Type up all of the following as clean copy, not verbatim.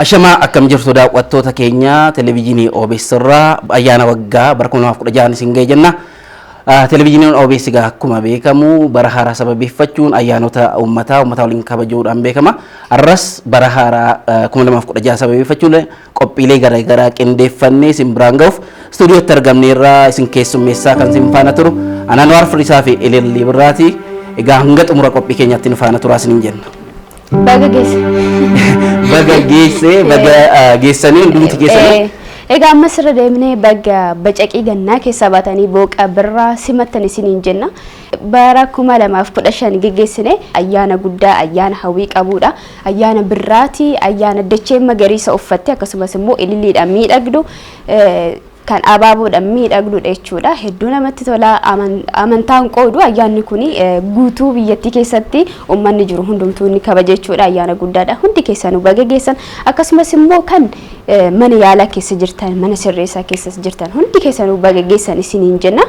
Ashama akkam jirtu daawwattoota keenya televiizyinii OBS irraa ayyaana waggaa bara 2016 isin ga'e jenna. Televiizyiniin OBS egaa akkuma beekamu bara haaraa sababeeffachuun ayyaanota uummataa waliin kabajuudhaan beekama. Arras bara haaraa 2016 sababeeffachuun qophiilee garaagaraa qindeeffannee isin biraan ga'uuf istuudiyootti argamneerraa isin keessummeessaa kan isin faana turu Ananwaar Firiisaa fi Elelii Birraati. Egaa hanga xumura qophii keenyaatti nu faana turaa isiniin jenna. Baga geessanii hundumti keessanii. Egaa ammas irra deemnee baga bacaqii gannaa keessa baatanii booqa birraa simattan isiniin jenna. Bara 2015 geggeessine ayyaana guddaa ayyaana hawwii qabuudha. Ayyaana birraati, ayyaana dachee magariisa uffatte akkasumas immoo ililiidhaan miidhagdu kan abaaboodhaan miidhagduudha jechuudha. Hedduu namatti tola. Amantaan qoodu ayyaanni kun guutuu biyyattii keessatti uummanni jiru hundumtuu ni kabaja jechuudha. Ayyaana guddaadha. Hundi keessanuu baga geessan akkasumas immoo kan mana yaalaa keessa jirtan, mana sirreessaa keessa jirtan hundi keessanuu baga geessan isiniin jenna.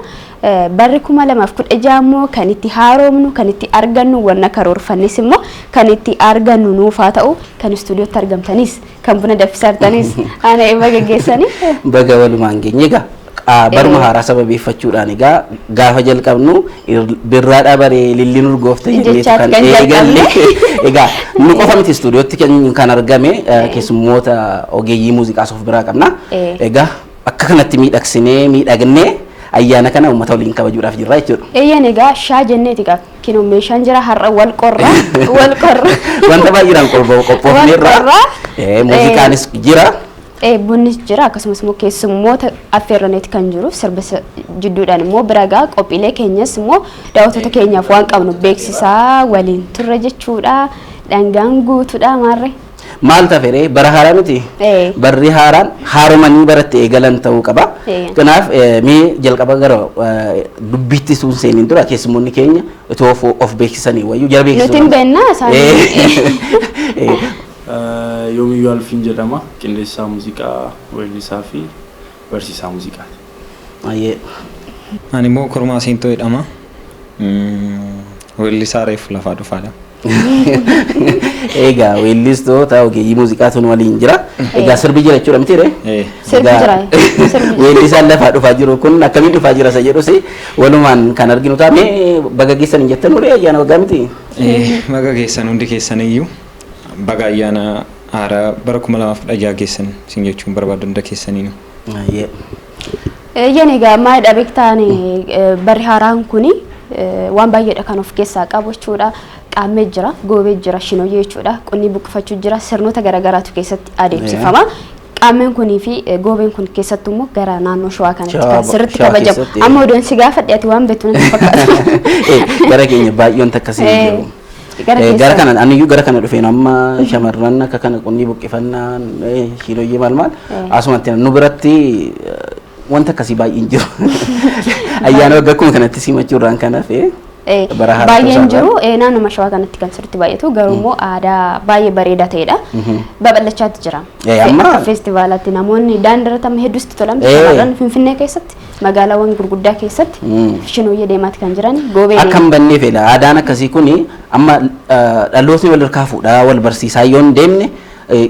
Barri 2016 immoo kan itti haaromnu, kan itti argannu wanna karoorfannis immoo kan itti argannu nuuf haa ta'u, kan istuudiyootti argamtanis, kan buna danfisartanis ana baga geessanii. Baga walumaan geenye egaa baruma haaraa sababeeffachuudhaan egaa gaafa jalqabnu birraadhaa baree lilliin urgoofte jennee kan eegalle egaa nu qofa miti istuudiyootti kan argame keessummoota ogeeyyii muuziqaas of biraa qabna. Egaa akka kanatti miidhagsinee miidhagnee ayyaana kana uummata waliin kabajuudhaaf jirra jechuudha. Eeyyaan egaa shaa jenneeti egaa kinoo meeshaan jira har'a wal qorra. Wanta baay'eedhaan qophoofneerra. Muuziqaanis jira. Bunnis jira akkasumas immoo keessummoota affeerraneeti kan jiru sirba jidduudhaan immoo biragaa qophiilee keenyas immoo daawwattoota keenyaaf waan qabnu beeksisaa waliin turre jechuudha. Dhangaan guutuudha maarree. Maal tafere bara haaraa miti. Barri haaraan haaromanii baratti eegalan ta'uu qaba. Kanaaf mee jalqaba gara dubbiitti sun seeniin dura keessummoonni keenya itoo of beeksisanii wayyuu jara beeksisu. Nuti hin beennaa isaanii. Yoomiyyuu Alfiin jedhama. Qindeessaa muuziqaa, weellisaa fi barsiisaa muuziqaati. Ani immoo Kormaa Seentoo jedhama. Weellisaa reefu lafaa dhufaadha. Egaa weellistoota ogeeyyii muuziqaatuun waliin jira. Egaa sirbi jira jechuudha miti ree? Sirbi jira. Weellisaan lafaa dhufaa jiru kun akkamiin dhufaa jira isa jedhus walumaan kan arginu taa'ee baga geessan hin jettan uree ayyaana waggaa miti? Baga geessan hundi keessaniyyuu baga ayyaana haaraa bara 2016 geessan isin jechuun barbaadu hunda keessaniinu. Eeyyaan egaa maalidha beektaan barri haaraan kuni waan baay'eedha kan of keessaa qabu jechuudha. Qaamee jira, goobee jira, shinooyyee jechuudha. Qonni buqqifachuu jira, sirnoota garaagaraatu keessatti adeemsifama. Qaameen kunii fi goobeen kun keessattuu immoo gara naannoo Shawaa kanatti kan sirriitti kabajamu. Amma odoon si gaafa dhiyaate waan beektu natti fakkaata. Gara keenya baay'oon takkasii jiru. Gara kana aniyyuu gara kana dhufeen amma shamarran akka kana qonni buqqifannaan shinooyyee maal asumatti nu biratti wanta akkasii baay'een jiru. Ayyaana waggaa akkuma kanatti simachuudhaan kan hafe. Baay'een jiru naannoo Shawaa kanatti kan sirriitti baay'atu garuu immoo aadaa baay'ee bareedaa ta'edha. Babal'achaatti jira. Akka feestivaalaatti namoonni daandiirratti hedduutti tolan shamarran Finfinnee keessatti magaalaawwan gurguddaa keessatti shinooyyee deemaatti kan jiran goobee. Akkam bannee fedha aadaan akkasii kuni amma dhalootni wal harkaa fuudhaa wal barsiisaa yoo hin deemne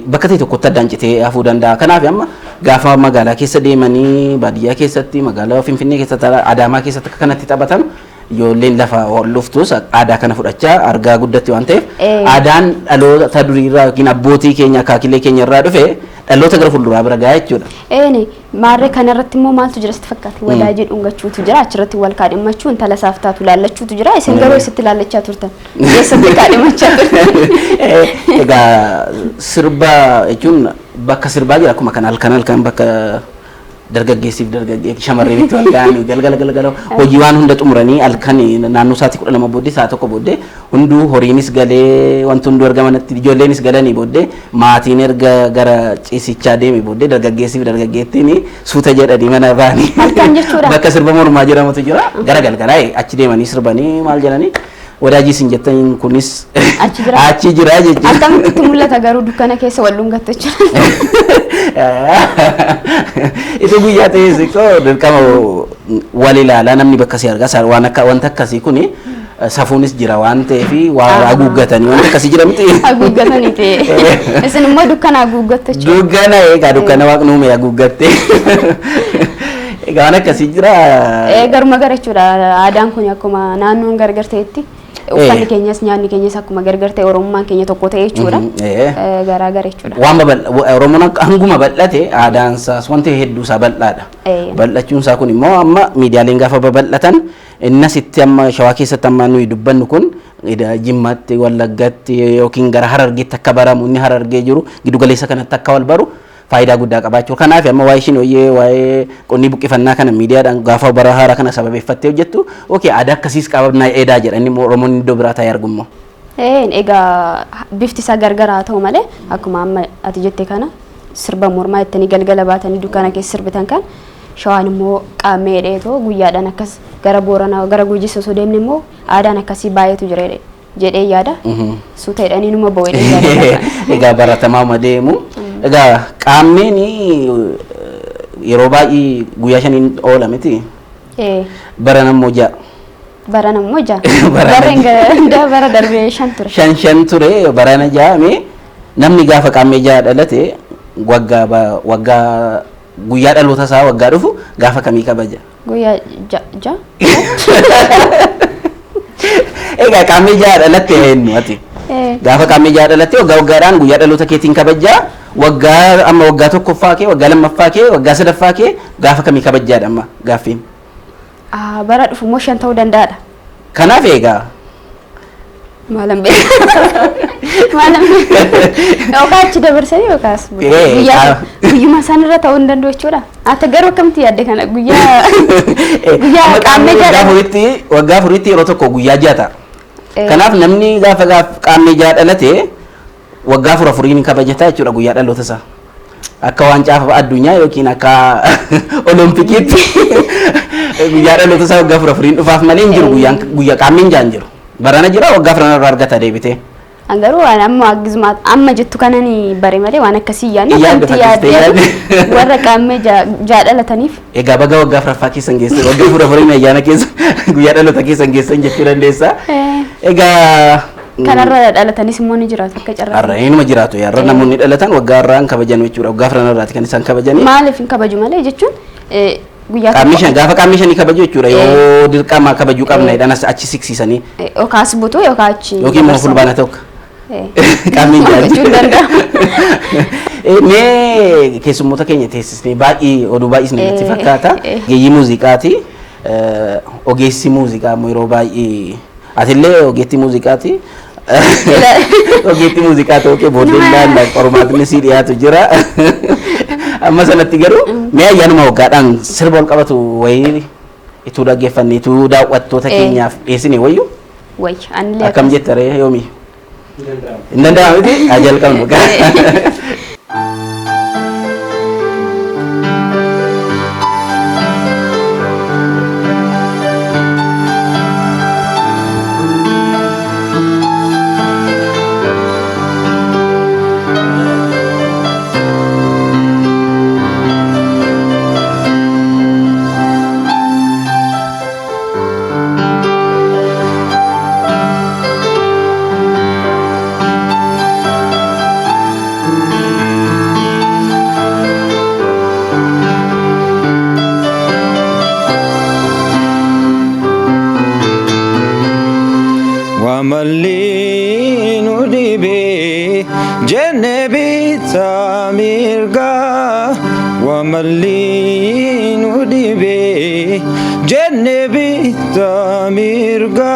bakka ta'e tokkotti addaan citee hafuu danda'a. Kanaaf amma gaafa magaalaa keessa deemanii baadiyyaa keessatti magaalaa Finfinnee keessatti Adaamaa keessatti akka kanatti taphatan ijoolleen lafa luftus aadaa kana fudhachaa argaa guddatti waan ta'eef aadaan dhaloota duriirraa yookiin abbootii keenya akaakilee keenya irraa dhufe dhaloota gara fuulduraa bira gahaa jechuudha. Maarree kanarratti immoo maaltu jira sitti fakkaate? Wadaajii dhungachuutu jira, achirratti wal kaadhimachuu, intala saaftaatu laallachuutu jira. Isin garuu eessatti laallachaa turtan? Eessatti kaadhimachaa turtan? Egaa sirba jechuun bakka sirbaa jira akkuma kan halkan bakka dargaggeessiif dargaggeessi shamarreen itti wal ga'anii galgala hojii waan hunda xumuranii halkan naannoo sa'aatii 12 booddee sa'a tokko booddee hunduu horiinis galee wanti hunduu argamanatti ijoolleenis galanii booddee maatiin erga gara ciisichaa deeme booddee dargaggeessiif dargaggeettiin suuta jedhanii mana ba'anii bakka sirba mormaa jedhamutu jira gara galgalaa achi deemanii sirbanii maal jedhanii wadaajii sin jettan kunis achi jira jechuudha. Akkamitti mul'ata garuu dukkana keessa wal dhungatte jira. Itu guyyaa ta'ee siqoo dirqama wal ilaalaa namni bakka si argaa waan akka wanta akkasii kuni safuunis jira waan ta'eef waa haguuggatanii waan akkasii jira miti. Haguuggatanii ta'e. Isin immoo dukkana haguuggattu jechuudha. Dukkana egaa dukkana waaqni uume haguuggatte. Egaa waan akkasii jira. Garuma gara jechuudha aadaan kun akkuma naannoon gargar ta'etti. Uffanni keenyas nyaanni keenyas akkuma gargar ta'e Oromummaan keenya tokko ta'e jechuudha. Garaa gara jechuudha. Waan Oromoon hanguma bal'ate aadaan isaas wanti hedduu isaa bal'aadha. Bal'achuun isaa kun immoo amma miidiyaaleen gaafa babal'atan innas itti amma shawaa keessatti amma nuyi dubbannu kun Jimmatti Wallaggatti yookiin gara Harargeetti akka baramu inni Harargee jiru giddu galeessa kanatti akka wal baru faayidaa guddaa qabaachuu kanaaf amma waa'ee Shinooyyee waa'ee qonni buqqifannaa kana miidiyaadhaan gaafa bara haaraa kana sababeeffattee hojjettu aadaa akkasiis qabnaa eedaa jedhanii Oromoon iddoo biraa taa'ee argummoo. Egaa bifti isaa gargaraa ta'u malee akkuma amma ati jettee kana sirba mormaa jettanii galgala baatanii dukkana keessa sirbitan kan shawaan immoo qaamee dheetoo guyyaadhaan akkas gara Booranaa gara Gujii osoo deemne immoo aadaan akkasii baay'eetu jira jedhee yaada. Suuteedhanii numa bo'ee yaada. Egaa baratamaa deemu. Egaa qaameen yeroo baay'ee guyyaa shaniin oola miti. Bara nammoo ja'a. Bara nammoo ja'a. Bara darbee 5 ture. 5 ture barana ja'ame namni gaafa qaamee ja'a dhalate waggaa guyyaa dhaloota isaa waggaa dhufu gaafa kamii kabaja? Guyyaa ja'a. Egaa qaamee ja'a dhalatte eenyu ati? Gaafa qaamee ja'a dhalatte waggaadhaan guyyaa dhaloota keetiin kabajaa. Waggaa amma waggaa tokkoffaa kee waggaa lammaffaa kee waggaa sadaffaa kee gaafa kamii kabajaadha amma gaaffiin? Bara dhufu immoo 5 ta'uu danda'aadha. Kanaaf egaa maalam yookaan achi dabarsanii yookaas guyyuma sanarra ta'uu hin danda'u jechuudha. Ati garuu akkamitti yaadde kana guyyaa qaamee jaadha. Waggaa afuritti yeroo tokko guyyaa ja'a ta'a. Kanaaf namni gaafa qaamee ja'a dhalate waggaa afuriin kabajata jechuudha guyyaa dhaloota isaa. Akka waancaa addunyaa yookiin akka Oloompikiitti guyyaa dhaloota isaa waggaa afuriin dhufaaf malee hin jiru guyyaa qaameen ja'a hin jiru. Barana jira waggaa afuranirraa argata deebitee. Garuu amma agizmaat amma jettu kanani bare malee waan akkasii yaadne wanti yaadde warra qaamee ja'a dhalataniif. Egaa baga waggaa afuraffaa keessan geesse waggaa afuriin ayyaana keessa guyyaa dhaloota keessan geessan jechuu dandeessa. Egaa kanarra dhalatanis immoo ni jiraatu akka carraa. Har'a inuma jiraatu yarra namoonni dhalatan waggaa irraan kabajan jechuudha waggaa afuranirraati kan isaan kabajanii. Maaliif hin kabaju malee jechuun guyyaa qaamishan gaafa qaamishanii kabaju jechuudha yoo dirqama kabajuu qabna jedhanas achi siqsiisanii. Yookaas butuu yookaan achi. Yookiin immoo fulbaana tokko. Qaamiin jaajatu. Mee keessummoota keenya teessisnee baay'ee oduu baay'isnee natti fakkaata. Geeyyii muuziqaati. Ogeessi muuziqaa immoo yeroo baay'ee atillee ogeettii muuziqaati. Ogeettii muuziqaa ta'uu booddee ilaalla qormaatni si dhiyaatu jira. Amma sanatti garuu mee ayyaanuma waggaadhaan sirba ol qabatu wayii ituu dhaggeeffannee ituu daawwattoota keenyaaf dhiyeessine wayyu. Akkam jettare yoomi? Hin danda'amu miti jalqabnu. Malinu dibe jenne bita mirga wa malinu dibe jenne bita mirga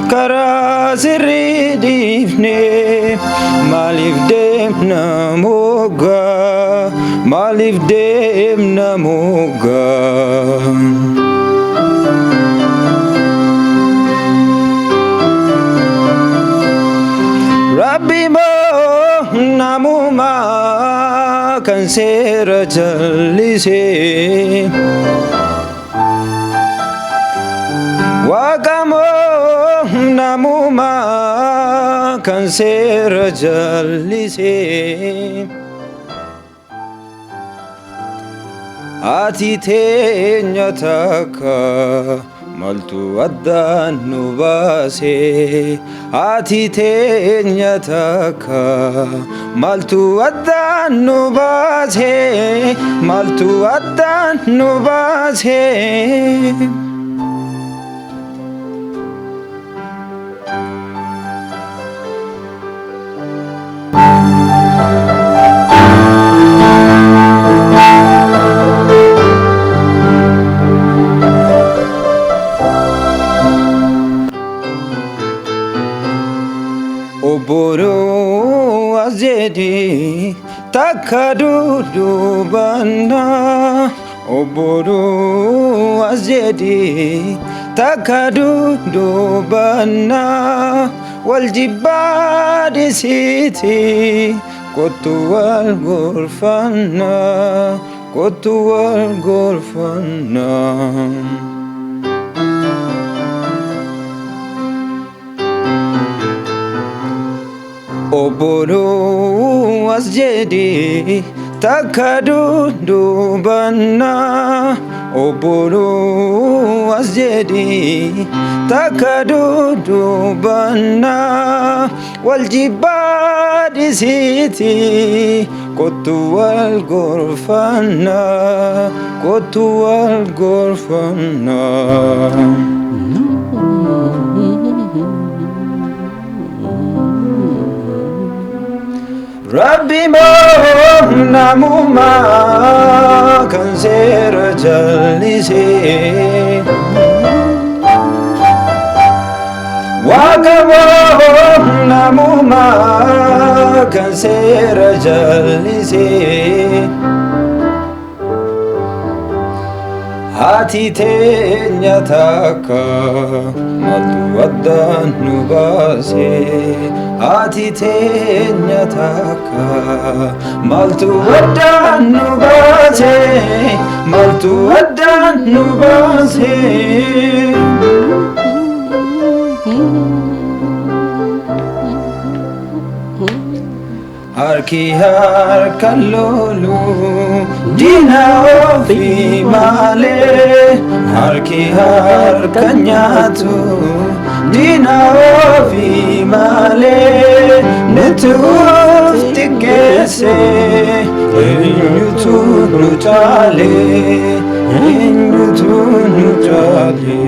kara sirri difne malif dem namoga malif dem namoga Rabbi mo namuma kan sera jalise Wagamo namuma kan sera jalise Ati tenya taka maltu addaan nu baase ati teenya takka maltu addaan nu baase maltu addaan nu baase. Oboro azedi takadu dubana Oboro azedi takadu dubana waljibadi siti kotu wal gurfana kotu wal gurfana. Oboro asjedi takadu dubana Oboro asjedi takadu dubana waljibadi siti kotu wal gurfana kotu wal gurfana. Rabbi mo namuma kan sera jalise Waga mo namuma kan sera jalise Hati teenya takka maltu addaan nu baase Hati teenya takka maltu addaan nu baase maltu addaan nu baase. Harki harkan lolu dina ofi male Harki harkan nyatu dina ofi male Netuf tikese enyutu nutale enyutu nutale.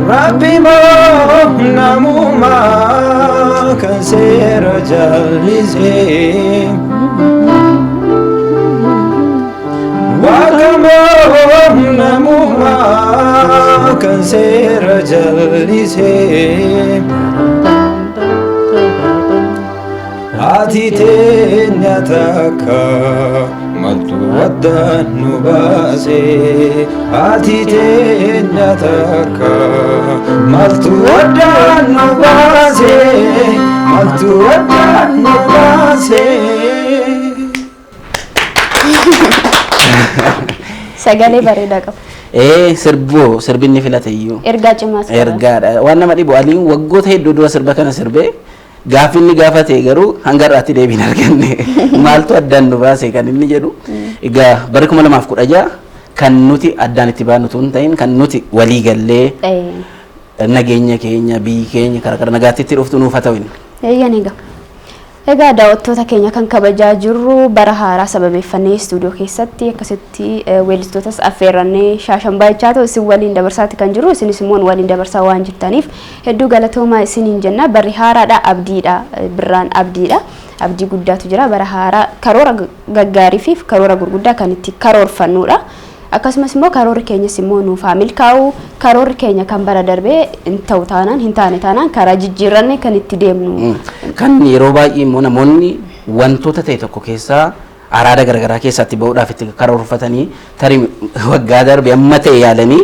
Rabbi mo namuma kan sera jalise Waga mo namuma kan sera jalise Hati teenya takka maltu addaan nu baase Hati teenya takka maltu addaan nu baase maltu addaan nu baase. Sagalee bareedaa qaba. Sirbinni filatayyu Ergaa cimaas qaba. ergaadha waan nama dhibu aliin waggoota hedduu dura sirba kana sirbee gaafinni gaafate garuu hanga irraatti deebiin arganne maaltu addaan nu baase kan inni jedhu egaa bara 2016 kan nuti addaan itti baanu tun ta'in kan nuti walii gallee nageenya keenya biyyi keenya karaa nagaatti itti dhuftu nuuf haa ta'u. Egaa daawwattoota keenya kan kabajaa jirru bara haaraa sababeeffannee istuudiyoo keessatti akkasitti weellistootas affeerrannee shaashan baay'achaa ta'u isin waliin dabarsaatti kan jirru isinis immoo waliin dabarsaa waan jirtaniif hedduu galatoomaa isiniin jenna. Barri haaraadha abdiidha birraan abdiidha abdii guddaatu jira bara haaraa karoora gaggaarii fi karoora gurguddaa kan itti karoorfannuudha. Akkasumas immoo karoorri keenyas immoo nuuf haa milkaa'u karoorri keenya kan bara darbee hin ta'u taanaan hin taane taanaan karaa jijjiirranne kan itti deemnu. Kan yeroo baay'ee immoo namoonni wantoota ta'e tokko keessaa araada garagaraa keessatti ba'uudhaaf itti karoorfatanii tarii waggaa darbe amma ta'e yaalanii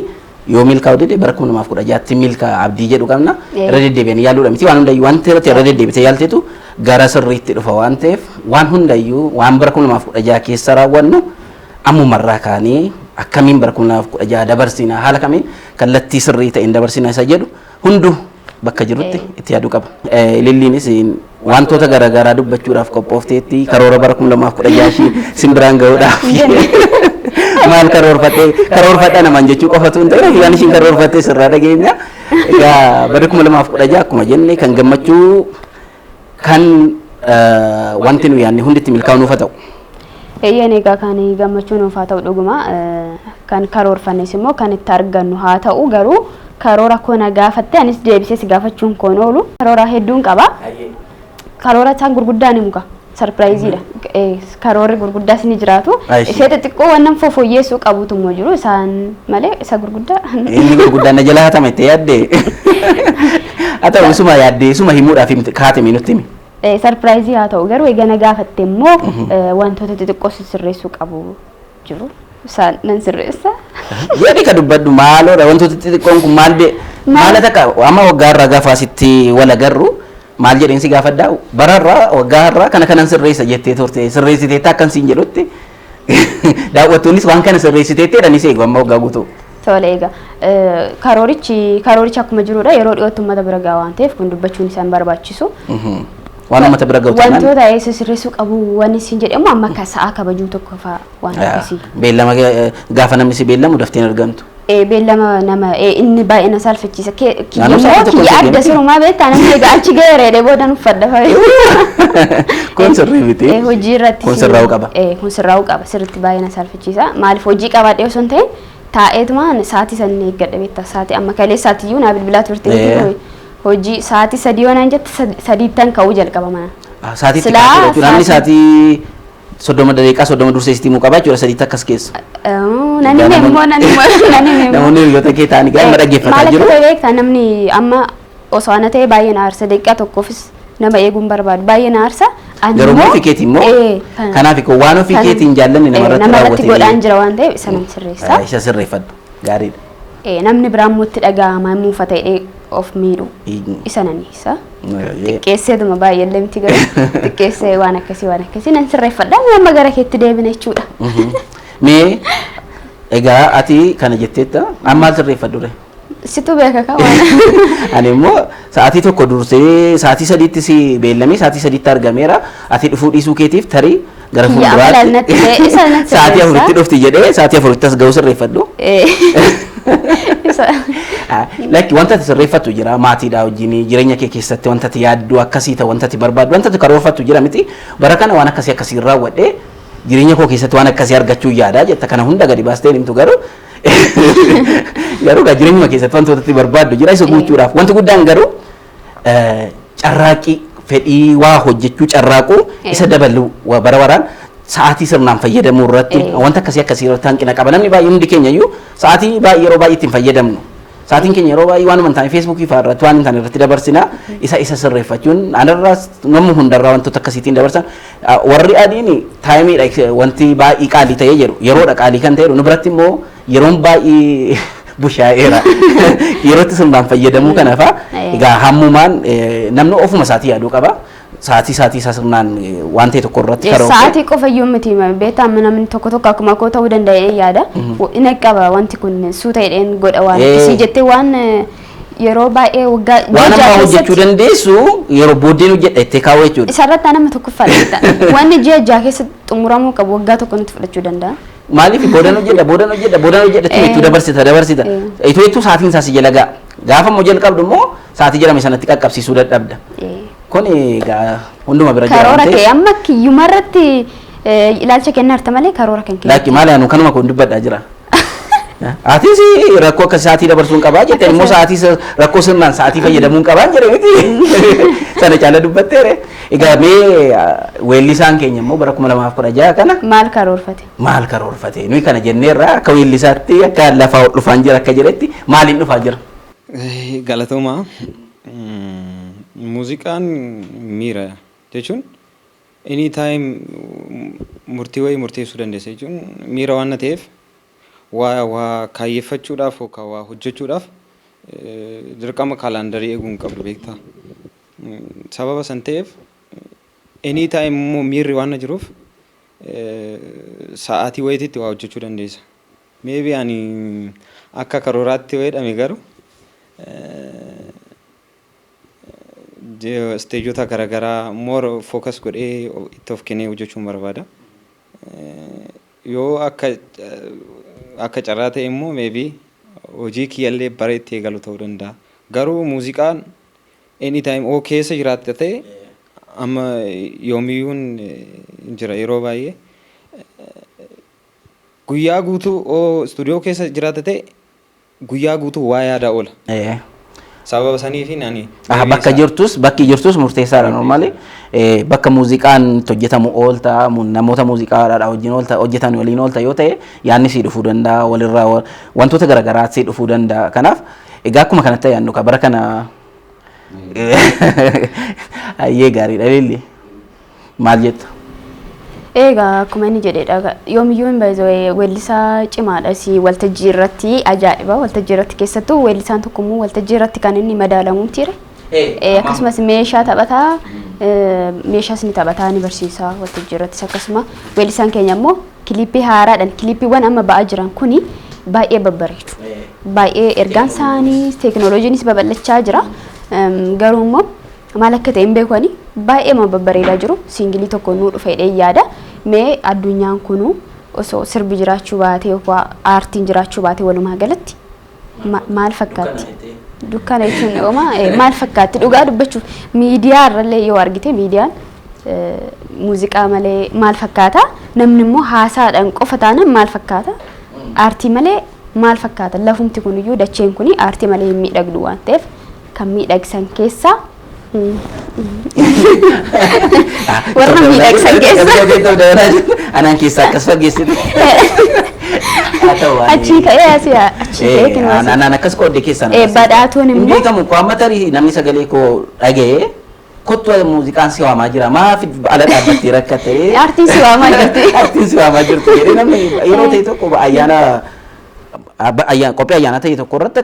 yoo milkaa'u dide bara 2016tti milkaa abdii jedhu qabna irra deddeebi'anii yaaluudha miti waan hundayyuu waan ta'e irra deddeebitee yaalteetu gara sirriitti dhufa waan ta'eef waan hundayyuu waan bara 2016 keessa raawwannu ammumarraa kaanii akkamiin bara 2016 dabarsina haala kamiin kallattii sirrii ta'een dabarsina isa jedhu hundu bakka jirutti itti yaaduu qaba. Ililliinis wantoota garaagaraa dubbachuudhaaf qophoofteetti karoora bara 2016 simbiraan ga'uudhaaf maal karoorfadha namaan jechuu qofatu hin ta'in waan ishiin karoorfatte sirraa dhageenya. Egaa bara 2016 akkuma jenne kan gammachuu kan wanti nu yaadne hundi itti milkaa'u nuuf haa ta'u. Eeyyeen egaa kan gammachuu nuuf haa ta'u dhuguma kan karoorfannes immoo kan itti argannu haa ta'u garuu karoora kana gaafatte anis deebisee si gaafachuun koon oolu karoora hedduun qaba. Karoora isaan gurguddaan ni muka sarpiraayiziidha. Karoorri gurguddaas ni jiraatu. Ishee xixiqqoo waan fooyyessuu qabutu immoo jiru isaan malee isa gurguddaa. Inni gurguddaan na jala hatame itti yaadde. Haa ta'u isuma yaaddee isuma himuudhaaf kaatame nutti himi. Sarpiraayizii haa ta'u garuu eegana gaafatte immoo wantoota xixiqqoo sirreessuu qabu jiru. Isaan nan sirreessa. Yaadi ka dubbadhu maaloodha wantoota xixiqqoon kun maal takka amma waggaa irraa gaafa asitti wal agarru maal jedheensi gaafadhaa bararraa waggaa irraa kanan sirreessa jettee turte sirreessiteetta akkan siin jedhutti daawwattoonnis waan kana sirreessiteettee dhanis eegu amma waggaa guutuu. Tole egaa karoorichi akkuma jirudha yeroo dhiyootti uummata bira gahaa waan ta'eef kun dubbachuun isaan barbaachisu. Waan uummata bira gahu taanaan wantoota eessa sirreessuu qabu waan isin jedhamu amma akka sa'a kabajuu tokko fa'aa waan akkasii. Beellama gaafa namni si beellamu daftee argamtu. Beellama nama inni baay'ee na salphachiisa. Kiyya adda sirumaa beektaa namni egaa achi ga'eeredha booda uffadha fayyadu. Kun sirrii miti. Hojii irratti kun sirraa'uu qaba. Kun sirraa'uu qaba sirriitti baay'ee na salphachiisa. Maaliif hojii qabaadhee osoo hin ta'in taa'eetumaan sa'aatii sanni eeggadha beektaa sa'aatii amma kalee sa'aatiyyuu naa bilbilaa turte. Hojii sa'aatii sadii yoo naan jette sadiittan ka'uu jalqaba mana. Sa'aatii xiqqaa jechuudha namni sa'aatii 30 daqiiqaa 30 durseessitii muu qabaa jechuudha sadiitti akkas keessa. Namoonni hiriyoota kee ta'anii gaafa dhaggeeffataa jiru. Maal beektaa namni amma osoo ana ta'e baay'ee na aarsa daqiiqaa tokkoofis nama eeguun barbaadu baay'ee na aarsa. Garuu ofii keetii immoo kanaaf waan ofii keetiin jaallanne namarratti godhaan jira waan ta'eef isa nan sirreessa. Isa sirreeffadhu gaariidha. Namni biraan mutti dhaga'ama muufa ta'ee of miidhu isa nan hiisa. Xiqqeesseetuma baay'ee lemti garuu xiqqeessee waan akkasii nan sirreeffadha amma gara keetti deebina jechuudha. Mee egaa ati kana jetteetta amma sirreeffadhu re. Situ beeka waan. Ani immoo sa'aatii tokko dursee sa'aatii sadiitti si beellamee sa'aatii sadiitti argameera ati dhufuu dhiisuu keetiif tarii gara fuulduraatti sa'aatii afuritti dhufti jedhee sa'aatii afuritti as ga'u sirreeffadhu. Lakki wanta ati sirreeffattu jira maatiidhaa wajjin jireenya kee keessatti wanta ati yaaddu akkasii ta'u wanta ati barbaaddu wanta ati karoorfattu jira miti bara kana waan akkasii raawwadhee jireenya koo keessatti waan akkasii argachuu yaada jetta kana hunda gadi baastee himtu garuu jireenya keessatti wantoota ati barbaaddu jira isa guutuudhaaf wanti guddaan garuu carraaqii fedhii waa hojjechuu carraaquu isa dabalu bara baraan sa'aatii sirnaan fayyadamuu irratti wanta akkasii irratti hanqina qaba namni baay'ee hundi keenya iyyuu sa'aatii baay'ee yeroo baay'ee ittiin fayyadamnu sa'aatiin keenya yeroo baay'ee waan amantaan feesbuukii fa'aa irratti waan intaan irratti dabarsina isa sirreeffachuun anarraas namni hundarraa wantoota akkasiitiin dabarsan warri adiin taayimiidha wanti baay'ee qaalii ta'ee jedhu yeroodha qaalii kan ta'e nu biratti immoo yeroon baay'ee bushaa'eera yerootti sirnaan fayyadamuu kanaafaa egaa hammumaan namni ofuma isaatii yaaduu qaba. Sa'aatii isaa sirnaan waan ta'e tokko irratti karoora. Sa'aatii qofa iyyuu miti beektaa namni tokko akkuma koo ta'uu danda'ee yaada. Inni qaba wanti kun suuta hidheen godha waan akkasii jettee waan yeroo baay'ee waggaa waan amma hojjechuu dandeessu yeroo booddeen hojjedha jettee kaawwa jechuudha. Isarratti nama tokko fadhiita. Wanni ji'a keessa xumuramuu qabu waggaa tokko nutti fudhachuu danda'a. Maaliif boodan hojjedha itti dabarsita. Ituu sa'aatiin isaa si jala ga'a. Gaafa immoo jalqabdu immoo sa'aatii jedhame sanatti qaqqabsiisuu dadhabda. Kun egaa hunduma bira jira. Karoora kee amma kiyyuma irratti ilaalcha kennaa jirta malee karoora kan kennu. Laakki maali anu kanuma kun dubbadhaa jira. Atiis rakkoo akka sa'aatii dabarsuun qabaa jettee immoo sa'aatii rakkoo sirnaan sa'aatii fayyadamuun qabaa jedhe miti. Sana caala dubbatteere. Egaa mee weellisaan keenya immoo bara 2016 kana maal karoorfate? Nuyi kana jenneerra akka weellisaatti akka lafaa dhufaan jira akka jedhetti maaliin dhufaa jira? Galatooma. Muuziqaan miira jechuun anytime murtii wayii murteessuu dandeessa jechuun miira waan ta'eef waa kaayeffachuudhaaf yookaan waa hojjechuudhaaf dirqama kaalaandarii eeguu hin qabdu beektaa. Sababa san ta'eef anytime immoo miirri waan jiruuf sa'aatii wayiitti waa hojjechuu dandeessa. Maybe ani akka karooraatti wayidhame garuu isteejota garaagaraa more focus godhee itti of kennee hojjechuun barbaada. Yoo akka carraa ta'e immoo maybe hojii kiyyallee bara itti eegalu ta'uu danda'a. Garuu muuziqaan anytime oo keessa jiraatte ta'e amma yoomiyyuun jira yeroo baay'ee guyyaa guutuu oo istuudiyoo keessa jiraatte ta'e guyyaa guutuu waa yaadaa oola. Sababa saniif ani bakki jirtus murteessaadha normaali. Bakka muuziqaan itti hojjetamu oolta namoota muuziqaadhaa wajjin hojjetan waliin oolta yoo ta'e yaadni sii dhufuu danda'a walirraa wantoota garaagaraa sii dhufuu danda'a. Kanaaf egaa akkuma kanatti yaadnu bara kana hayyee gaariidha leelli maal jetta? Egaa akkuma inni jedhedha yoomiyyuu hin baay'ee weellisaa cimaadha si waltajjii irratti ajaa'iba waltajjii irratti keessattuu weellisaan tokkommoo waltajjii irratti kan inni madaalamuun tire akkasumas meeshaa taphataa meeshaas ni taphataa ni barsiisaa waltajjii irrattis akkasuma weellisaan keenya immoo kiliippii haaraadhaan kiliippiiwwan amma ba'aa jiran kuni baay'ee babbareedu baay'ee ergaan isaanii teekinooloojiinis babal'achaa jira garuu immoo maal akka ta'e hin beekani baay'ee babbareedaa jiru siingilii tokko nuu dhufeedha yaada mee addunyaan kunu osoo sirbi jiraachuu baatee aartiin jiraachuu baatee walumaa galatti maal fakkaatti dukkana jechuun maal fakkaatti dhugaa dubbachuuf miidiyaa irrallee yoo argite miidiyaan muuziqaa malee maal fakkaata namni immoo haasaadhaan qofa taanaan maal fakkaata aartii malee maal fakkaata lafumti kuniyyuu dacheen kuni aartii malee hin miidhagdu waan ta'eef kan miidhagsan keessaa warra miidhagsan keessa anaan keessaa akkas fageessitu achii ka'ee asii achii ka'ee kinuma anaan akkas qoodde keessaa badhaatuun immoo beekamu koo amma tarii namni sagalee koo dhaga'ee kottu muuziqaan si waamaa jira maaf ala dhaabbattee rakkatee aartiin si waamaa jirti aartiin si waamaa jirti jedhee namni yeroo ta'e tokko qophii ayyaana ta'e tokko irratti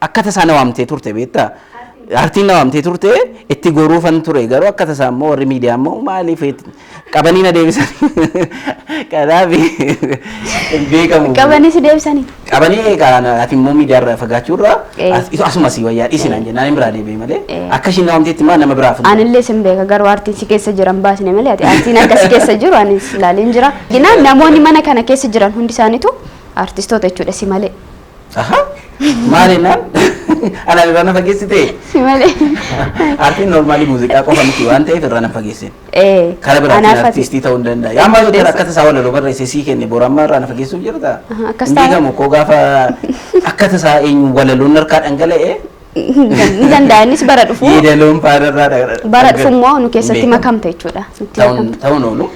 akka tasaa na waamtee turte beektaa aartiin na waamtee turte itti goruufan ture garuu akka tasaa immoo warri miidiyaa immoo maaliif qabanii na deebisan kanaaf beekamu qabanii si deebisanii qabanii ati immoo miidiyaa irraa fagaachuurraa asuma si wayyaa dhiisinaan jennaan hin biraa deebi'e malee akka ishiin na waamteetti maa nama biraa fuudhe. Anillee sin beeka garuu aartiin si keessa jiran baasne malee ati aartiin akkas keessa jiru anis ilaaliin jira. Ginaan namoonni mana kana keessa jiran hundi isaaniitu aartistoota jechuudha si malee. Maalinaan ana irraa na fageessite si malee. Aartiin normaalii muuziqaa qofa miti waan ta'eef irraa na fageessin. Kara biraatiin aartistii ta'uu hin danda'a. Yaa maal akka tasaa walaloo barreesse sii kenne boorammaa irraa na fageessuuf jirta. Akkas ta'a. Beekamu koo gaafa akka tasaa eenyu walaloon harkaa dhangala'ee. Ni danda'anis bara dhufu. Yeedaloon faararraa bara dhufu immoo nu keessatti makamta jechuudha. Ta'uun oolu.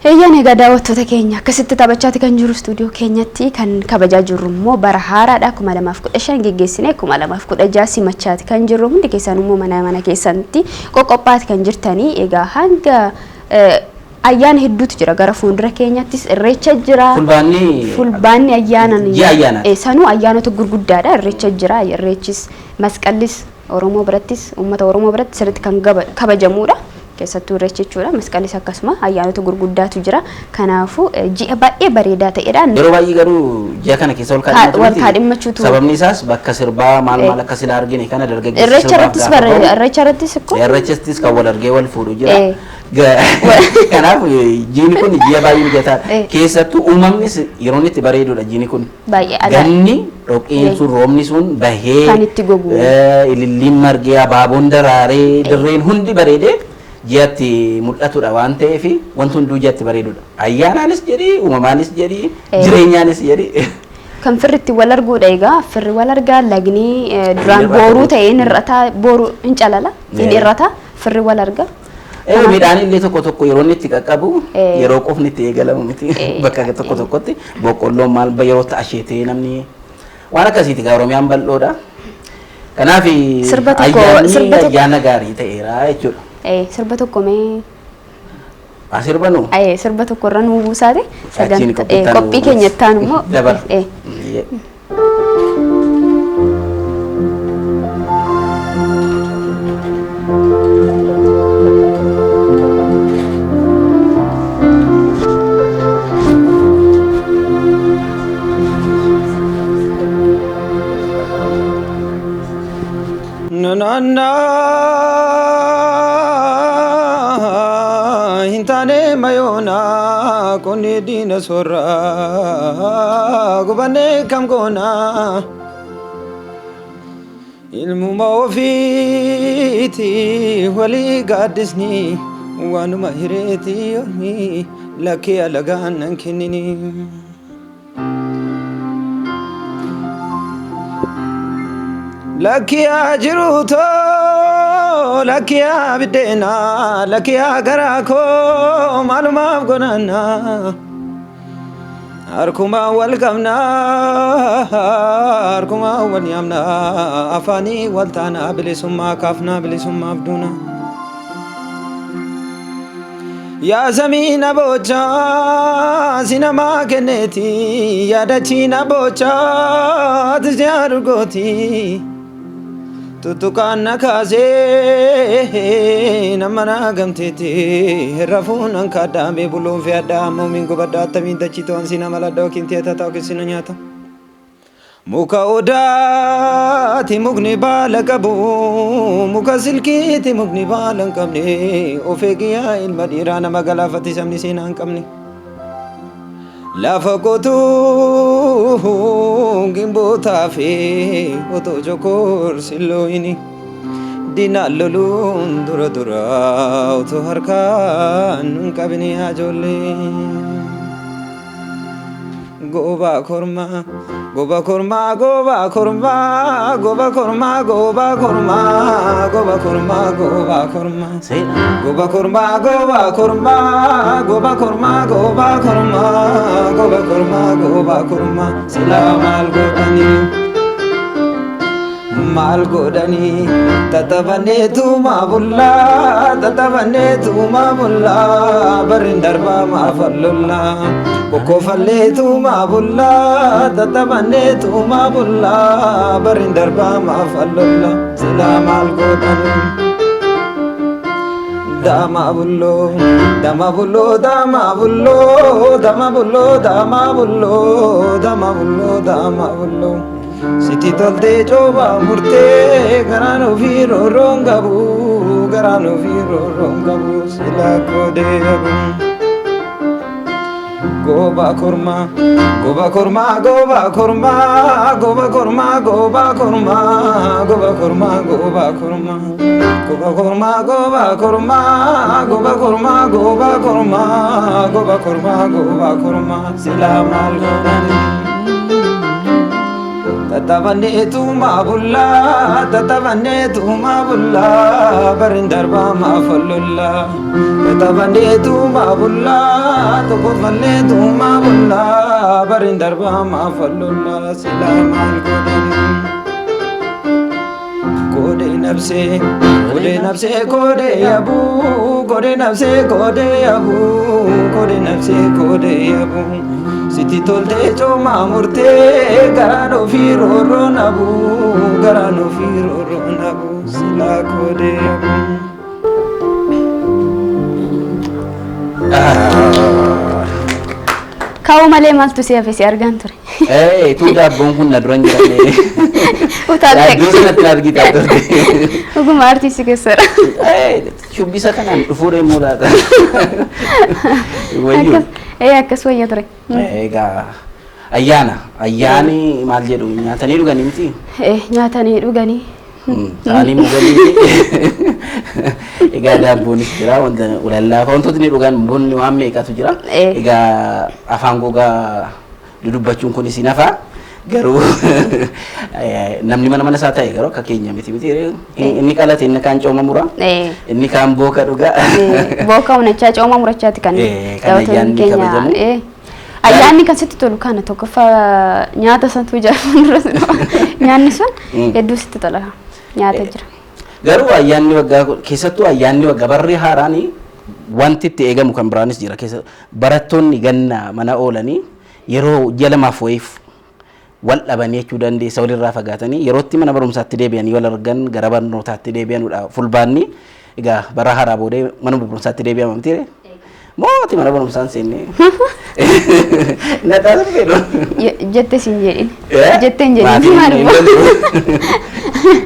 Eeyyaan egaa daawwattoota keenya akkasitti taphachaati kan jiru istuudiyoo keenyatti kan kabajaa jirru immoo bara haaraadha 2015 geggeessine 2016 simachaati kan jirru hundi keessan immoo mana keessatti qoqqophaati kan jirtanii egaa hanga ayyaana hedduutu jira gara fuuldura keenyattis irreecha jira fulbaanni ayyaana sanuu ayyaanota gurguddaadha irreecha jira irreechis masqallis Oromoo birattis uummata Oromoo biratti sirriitti kan kabajamuudha. Keessattuu irreecha jechuudha masqalis akkasuma ayyaanota gurguddaatu jira kanaafuu ji'a baay'ee bareedaa ta'edha. Yeroo baay'ee garuu ji'a kana keessa ol kaadhimmachuutu sababni isaas bakka sirbaa maal akka sila argine kana dargaggeessa irreecha irrattis ikkoo irreechattis kan wal argee wal fuudhu jira. Kanaaf jiini kun ji'a baay'ee mijataadha keessattuu uumamnis yeroo itti bareedudha jiini kun ganni dhoqqeen sun roobni sun bahee kan itti gogu ililliin margee abaaboon daraaree dirreen hundi bareedee ji'atti mul'atudha waan ta'eef wanti hunduu ji'atti bareedudha ayyaanaanis jedhi uumamaanis jedhi jireenyaanis jedhi. Kan firritti wal arguudha egaa firri wal argaa lagni duraan booruu ta'ee hin irrataa booruu hin calala hin irrataa firri wal argaa. Midhaan illee tokko yeroo inni itti qaqqabu yeroo qofni itti eegalamu miti bakka tokkotti boqqolloon maal yeroo itti asheetee namni waan akkasiiti gaa Oromiyaan bal'oodha. Kanaaf ayyaana gaarii ta'eera jechuudha. Sirba tokko mee sirba nu sirba tokko irra nuu buusaate qophii keenya ittaan immoo na na na hintane mayona koni dina sorra gubane kam gona ilmuma ofiiti walii gaaddisni waanuma hireeti ormi lakkee alagaan nan kennini lakkiyaa jiruuto lakkiyaa biddeena lakkiyaa garaa koo maalumaaf gonaanna harkuma wal qabna harkuma wal nyaamna afaanii wal taana bilisummaa kaafna bilisummaaf duuna yaa samiina bocha sinamaa kenneeti yaadachiina bocha tisyaa durgooti tuttukaan na kaasee namana gamteeti rafuun an kaaddaame buluun fi addaa moomin gubaddaa attamiin dachiitu an sina maladda yookiin teeta ta'u keessina nyaata muka odaati mukni baala qabu muka silkiiti mukni baala hin qabne of eegiyyaa ilma dhiiraa nama galaafatti sabni seenaa hin qabne lafa qotuu gimbootaa fi otoo jokoor sillooyini dinaan loluun dura dura otoo harkaan hin qabne ijoollee goba korma goba korma goba korma goba korma goba korma goba korma goba korma goba korma goba korma goba korma goba korma goba korma goba korma selamal godani mal godani tatabanetu mabulla barindarba mafallulla kokofalletu mabulla tatabanetu mabulla barindarba mafallulla selamal godani dama bullo dama bullo dama bullo dama bullo dama bullo dama bullo dama bullo siti tolte coba murte garano viro rongabu sila kode abu goba korma goba korma goba korma goba korma goba korma goba korma goba korma goba korma goba korma goba korma goba korma goba korma goba korma sila mal godani tatabanetu mabulla barindarba mafallulla tatabanetu mabulla tokofalletu mabulla barindarba mafallulla silamal godani kode nafse kode nafse kode yabu kode nafse kode yabu kode nafse kode yabu siti tolte coma murte garano firo ronabu sila kode abu kau malee maaltu si hafe si argaan ture tu daabboon kun na duran jirane utaalte daabboon sanatti na argitaa turte dhuguma artiistii keessadha shubbisa kanaan dhufuudhee mulaata wayyu akkas wayya ture egaa ayyaani maal jedhu nyaatanii dhuganii miti nyaatanii dhuganii taanii muganii egaa daabboonis jira wanta ulallaafa wantootni dhugan bunni waan meeqatu jira egaa afaan gogaa dudubbachuun kunis nafa garuu namni mana isaa ta'e garuu akka keenya miti inni qalate inni kaan cooma mura inni kaan booka dhuga booka unachaa cooma murachaati kan ayyaanni kabajamu ayyaanni kan sitti tolu kana tokkoffa nyaata santu ijaaramu dura nyaanni sun hedduu sitti tola nyaata jira garuu ayyaanni waggaa keessattuu ayyaanni waggaa barri haaraanii wanti itti eegamu kan biraanis jira keessa barattoonni ganna mana oolanii yeroo ji'a lamaaf wayiif wal dhabanii jechuu dandeessa walirraa fagaatanii yerootti mana barumsaatti deebi'anii wal argan gara barnootaatti deebi'anuudha fulbaanni egaa bara haaraa boodee mana barumsaatti deebi'ama miti mooti mana barumsaan seenne nataa fedhu jette sin jedhin jette hin jedhin maaluma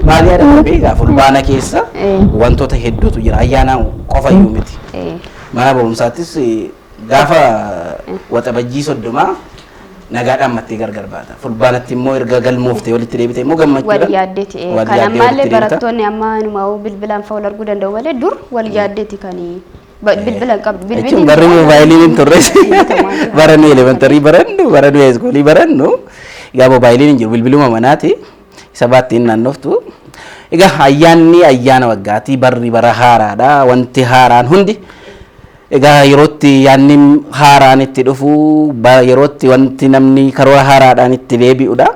Maali yaadata beekaa fulbaana keessa wantoota hedduutu jira ayyaana qofa iyyuu miti. Mana barumsaattis gaafa waxabajjii 30 nagaadhaan mattee gargar baata. Fulbaanatti immoo erga galmooftee walitti deebite immoo gammachuudhaan wal yaaddeeti. Kan ammallee barattoonni amma numa bilbilaan fa'aa wal arguu danda'u malee dur wal yaaddeeti kan bilbilan qabdu. Bilbilli barri moobaayiliin hin turres barannu elementarii barannu haayiskuulii barannu egaa moobaayiliin hin jiru bilbiluma manaati isa baattiin naannoftu. Egaa ayyaanni ayyaana waggaati barri bara haaraadha wanti haaraan hundi. Egaa yerootti yaanni haaraan itti dhufu yerootti wanti namni karoora haaraadhaan itti deebi'udha.